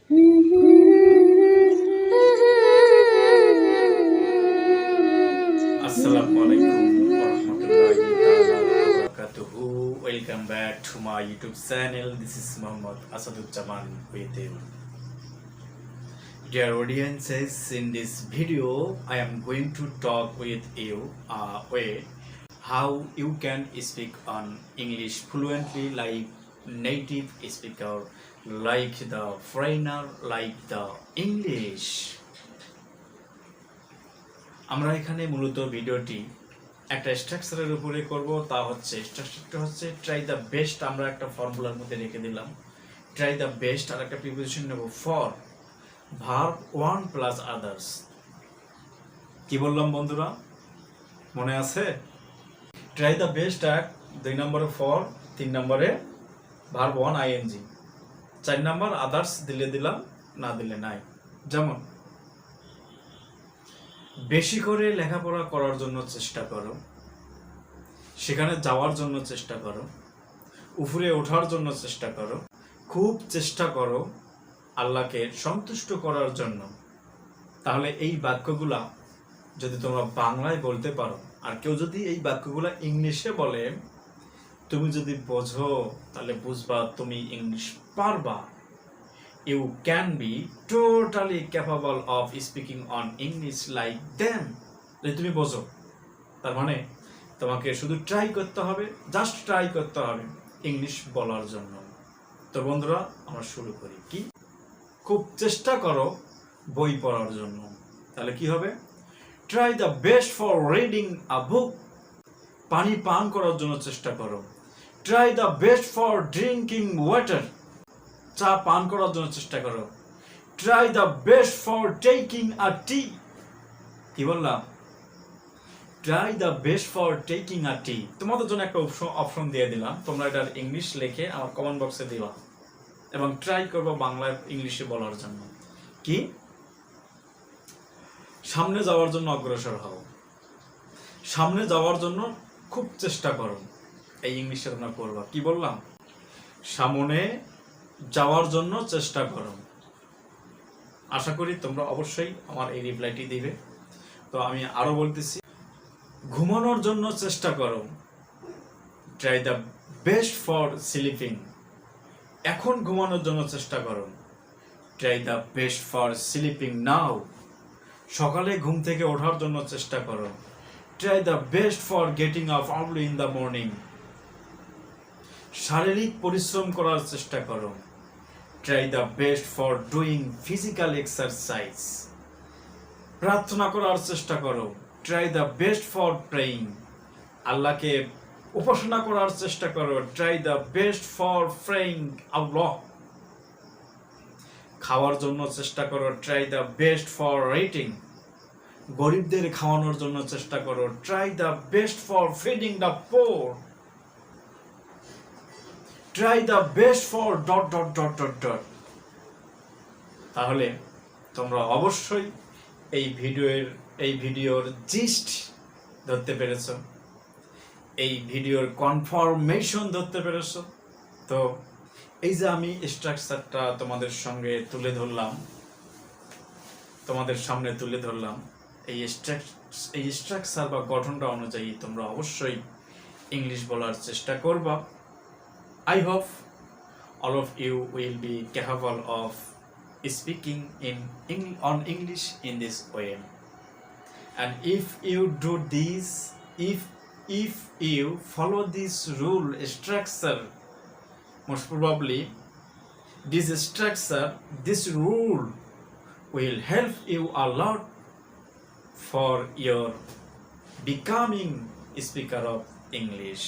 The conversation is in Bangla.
Assalamu alaikum warahmatullahi ta'ala wabarakatuhu. Welcome back to my YouTube channel. This is Muhammad Asaduzzaman with you. Dear audiences, in this video I am going to talk with you way how you can speak on English fluently like native speaker, like the foreigner, like the English. আমরা এখানে মূলত ভিডিওটি একটা স্ট্রাকচারের উপরে করব, তা হচ্ছে স্ট্রাকচারটা হচ্ছে ট্রাই দ্য বেস্ট। আমরা একটা ফর্মুলার মধ্যে রেখে দিলাম ট্রাই দ্য বেস্ট, আর একটা প্রিপোজিশন নেব for verb one plus others. কি বললাম বন্ধুরা, মনে আছে? ট্রাই দ্য বেস্ট এক, 2 নম্বরে ফর, 3 নম্বরে ভার্ব ওয়ান আইএনজি, 4 নম্বর আদার্স দিলে দিলাম, না দিলে নাই। যেমন বেশি করে লেখাপড়া করার জন্য চেষ্টা করো, সেখানে যাওয়ার জন্য চেষ্টা করো, উপরে ওঠার জন্য চেষ্টা করো, খুব চেষ্টা করো আল্লাহকে সন্তুষ্ট করার জন্য। তাহলে এই বাক্যগুলা যদি তোমরা বাংলায় বলতে পারো, আর কেউ যদি এই বাক্যগুলা ইংলিশে বলে, তুমি যদি বোঝো তাহলে বুঝবা তুমি ইংলিশ পারবা। You can be totally capable of speaking on English like them. যদি তুমি বোঝো, তার মানে তোমাকে শুধু ট্রাই করতে হবে, জাস্ট ট্রাই করতে হবে ইংলিশ বলার জন্য। তো বন্ধুরা, আমরা শুরু করি। কি খুব চেষ্টা করো বই পড়ার জন্য, তাহলে কি হবে? Try the best for reading a book. পানি পান করার জন্য চেষ্টা করো। Try the best for drinking water. চা পান করার জন্য চেষ্টা করো। Try the best for taking a tea. কি বললাম? Try the best for taking a tea. তোমাদের জন্য একটা অপশন দিয়ে দিলাম, তোমরা এটার ইংলিশ লিখে আমার কমেন্ট বক্সে দিবা এবং ট্রাই করবো বাংলায় ইংলিশে বলার জন্য। কি সামনে যাওয়ার জন্য অগ্রসর হও, সামনে যাওয়ার জন্য খুব চেষ্টা করো, এই ইংলিশে তোমরা করবা। কি বললাম? সামনে যাওয়ার জন্য চেষ্টা করো। আশা করি তোমরা অবশ্যই আমার এই রিপ্লাইটি দিবে। তো আমি আরো বলতেছি, ঘুমানোর জন্য চেষ্টা করো। Try the best for sleeping. এখন ঘুমানোর জন্য চেষ্টা করো। Try the best for sleeping now. সকালে ঘুম থেকে ওঠার জন্য চেষ্টা করো। Try the best for getting up early in the morning. শারীরিক পরিশ্রম করার চেষ্টা করো। Try the best for doing physical exercise. প্রার্থনা করার চেষ্টা করো। Try the best for praying. আল্লাহকে উপাসনা করার চেষ্টা করো। Try the best for praying Allah. খাওয়ার জন্য চেষ্টা করো। Try the best for rating. গরিবদের খাওয়ানোর জন্য চেষ্টা করো। Try the best for feeding the poor. Try the best for dot dot dot dot dot. তাহলে তোমরা অবশ্যই এই ভিডিওর জিস্ট ধরতে পেরেছো, এই ভিডিওর কনফার্মেশন ধরতে পেরেছো। তো এই যে আমি স্ট্রাকচারটা তোমাদের সামনে তুলে ধরলাম, এই স্ট্রাকচার বা গঠনটা অনুযায়ী তোমরা অবশ্যই ইংলিশ বলার চেষ্টা করবা। I hope all of you will be capable of speaking on English in this way. And if you do this, if you follow this rule structure, most probably this rule will help you a lot for your becoming speaker of English.